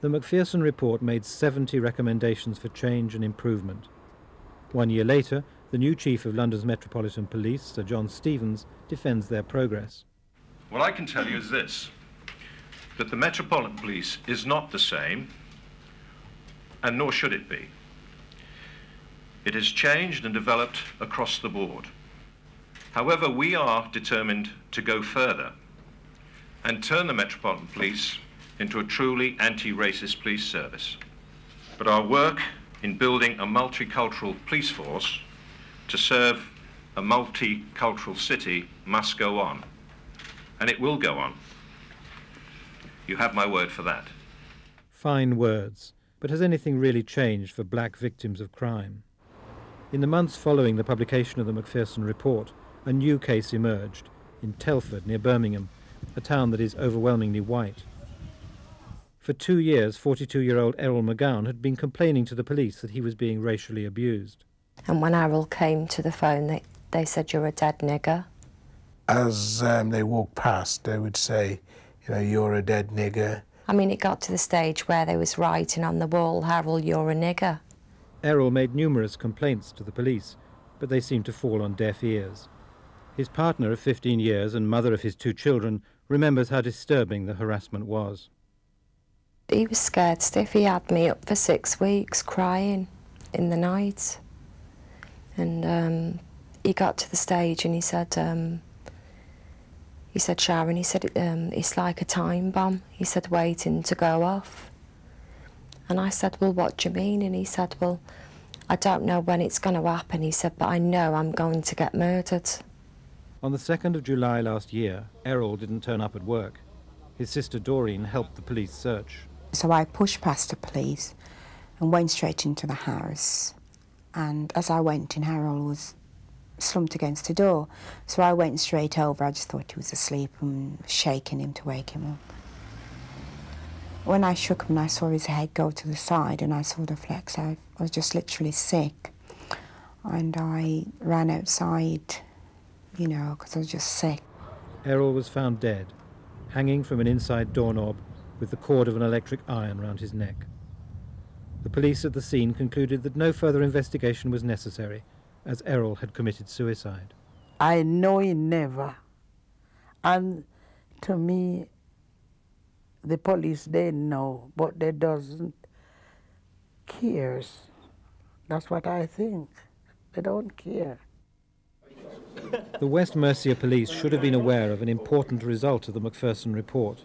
The Macpherson report made 70 recommendations for change and improvement. 1 year later, the new chief of London's Metropolitan Police, Sir John Stevens, defends their progress. What I can tell you is this, that the Metropolitan Police is not the same, and nor should it be. It has changed and developed across the board. However, we are determined to go further and turn the Metropolitan Police into a truly anti-racist police service. But our work in building a multicultural police force to serve a multicultural city must go on. And it will go on. You have my word for that. Fine words, but has anything really changed for black victims of crime? In the months following the publication of the Macpherson report, a new case emerged in Telford, near Birmingham, a town that is overwhelmingly white. For 2 years, 42-year-old Errol McGowan had been complaining to the police that he was being racially abused. And when Errol came to the phone, they said, "You're a dead nigger." As they walked past, they would say, you know, "You're a dead nigger." I mean, it got to the stage where they was writing on the wall, "Errol, you're a nigger." Errol made numerous complaints to the police, but they seemed to fall on deaf ears. His partner of 15 years and mother of his 2 children remembers how disturbing the harassment was. He was scared stiff. He had me up for 6 weeks crying in the night. And he got to the stage and he said, Sharon, he said, it's like a time bomb. He said, waiting to go off. And I said, well, what do you mean? And he said, well, I don't know when it's going to happen. He said, but I know I'm going to get murdered. On the 2nd of July last year, Errol didn't turn up at work. His sister Doreen helped the police search. So I pushed past the police and went straight into the house. And as I went in, Errol was slumped against the door. So I went straight over. I just thought he was asleep and shaking him to wake him up. When I shook him and I saw his head go to the side and I saw the flecks, I was just literally sick. And I ran outside, you know, because I was just sick. Errol was found dead, hanging from an inside doorknob with the cord of an electric iron round his neck. The police at the scene concluded that no further investigation was necessary, as Errol had committed suicide. I know he never. And to me, the police, they know, but they doesn't cares. That's what I think. They don't care. The West Mercia police should have been aware of an important result of the Macpherson report,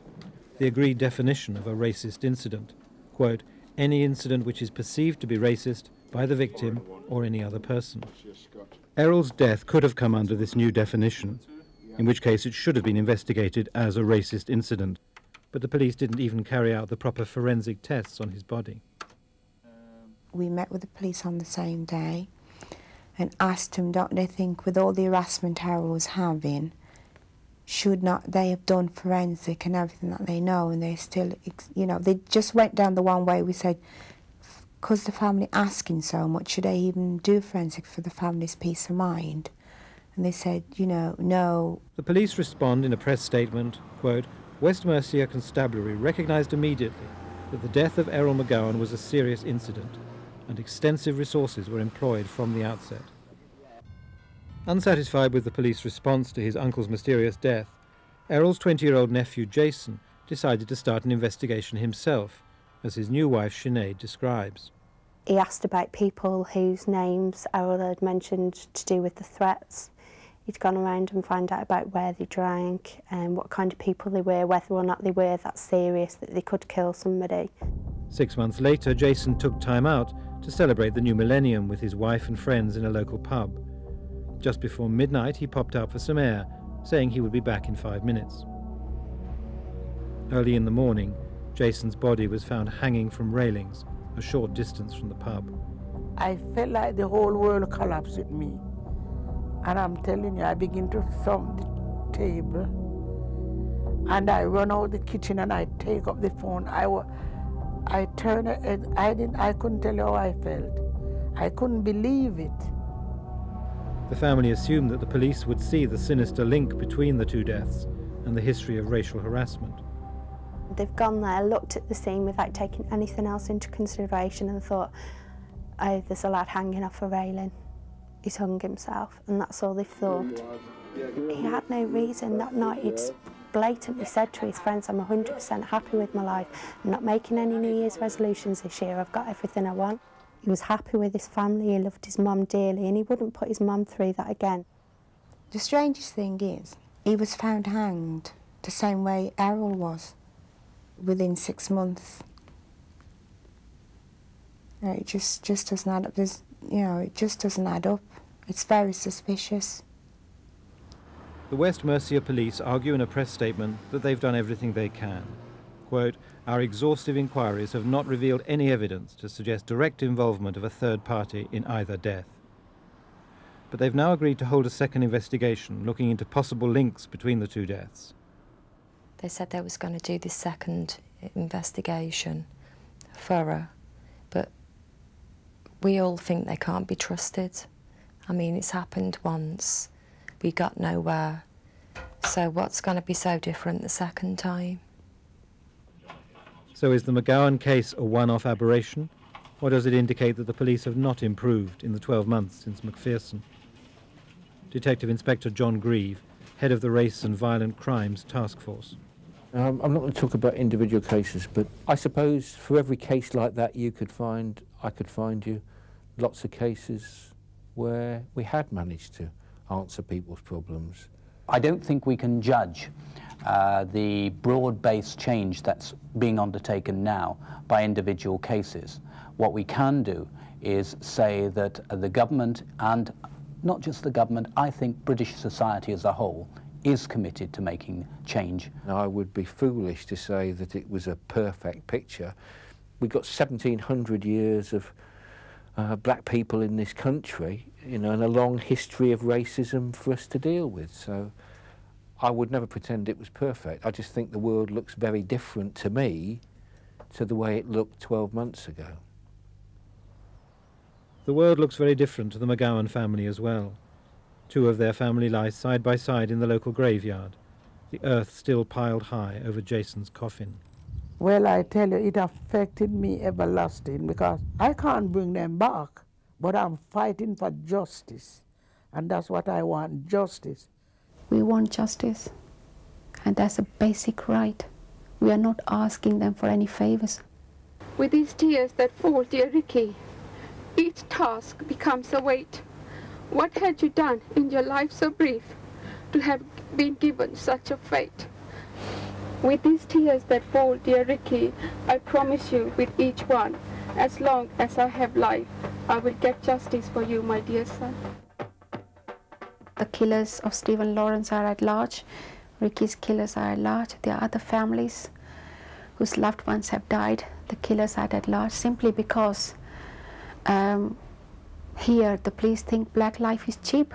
the agreed definition of a racist incident. Quote, any incident which is perceived to be racist by the victim or any other person. Errol's death could have come under this new definition, in which case it should have been investigated as a racist incident, but the police didn't even carry out the proper forensic tests on his body. We met with the police on the same day and asked them, don't they think with all the harassment Errol was having, should not they have done forensic and everything that they know, and they still, you know, they just went down the one way. We said, because the family asking so much, should they even do forensic for the family's peace of mind? And they said, you know, no. The police respond in a press statement, quote, West Mercia Constabulary recognised immediately that the death of Errol McGowan was a serious incident, and extensive resources were employed from the outset. Unsatisfied with the police response to his uncle's mysterious death, Errol's 20-year-old nephew Jason decided to start an investigation himself, as his new wife Sinead describes. He asked about people whose names Errol had mentioned to do with the threats. He'd gone around and found out about where they drank and what kind of people they were, whether or not they were that serious that they could kill somebody. 6 months later, Jason took time out to celebrate the new millennium with his wife and friends in a local pub. Just before midnight, he popped out for some air, saying he would be back in 5 minutes. Early in the morning, Jason's body was found hanging from railings a short distance from the pub. I felt like the whole world collapsed with me. And I'm telling you, I begin to thump the table. And I run out the kitchen and I take up the phone. I turn it, I couldn't tell you how I felt. I couldn't believe it. The family assumed that the police would see the sinister link between the two deaths and the history of racial harassment. They've gone there, looked at the scene without taking anything else into consideration and thought, oh, there's a lad hanging off a railing. He's hung himself, and that's all they've thought. He had no reason. That night he'd blatantly said to his friends, I'm 100% happy with my life. I'm not making any New Year's resolutions this year. I've got everything I want. He was happy with his family, he loved his mum dearly, and he wouldn't put his mum through that again. The strangest thing is, he was found hanged the same way Errol was, within 6 months. It just doesn't add up. It just doesn't add up. It's very suspicious. The West Mercia police argue in a press statement that they've done everything they can. Quote, our exhaustive inquiries have not revealed any evidence to suggest direct involvement of a third party in either death. But they've now agreed to hold a second investigation looking into possible links between the two deaths. They said they was going to do this second investigation, thorough, but we all think they can't be trusted. I mean, it's happened once, we got nowhere, so what's going to be so different the second time? So is the McGowan case a one-off aberration, or does it indicate that the police have not improved in the 12 months since Macpherson? Detective Inspector John Grieve, head of the Race and Violent Crimes Task Force. I'm not going to talk about individual cases, but I suppose for every case like that I could find you lots of cases where we had managed to answer people's problems. I don't think we can judge the broad-based change that's being undertaken now by individual cases. What we can do is say that the government, and not just the government, I think British society as a whole, is committed to making change. Now, I would be foolish to say that it was a perfect picture. We've got 1,700 years of black people in this country, and a long history of racism for us to deal with. So I would never pretend it was perfect. I just think the world looks very different to me to the way it looked 12 months ago. The world looks very different to the McGowan family as well. Two of their family lie side by side in the local graveyard, the earth still piled high over Jason's coffin. Well, I tell you, it affected me everlasting because I can't bring them back, but I'm fighting for justice, and that's what I want, justice. We want justice, and that's a basic right. We are not asking them for any favors. With these tears that fall, dear Ricky, each task becomes a weight. What had you done in your life so brief to have been given such a fate? With these tears that fall, dear Ricky, I promise you with each one, as long as I have life, I will get justice for you, my dear son. The killers of Stephen Lawrence are at large. Ricky's killers are at large. There are other families whose loved ones have died. The killers are at large simply because here the police think black life is cheap.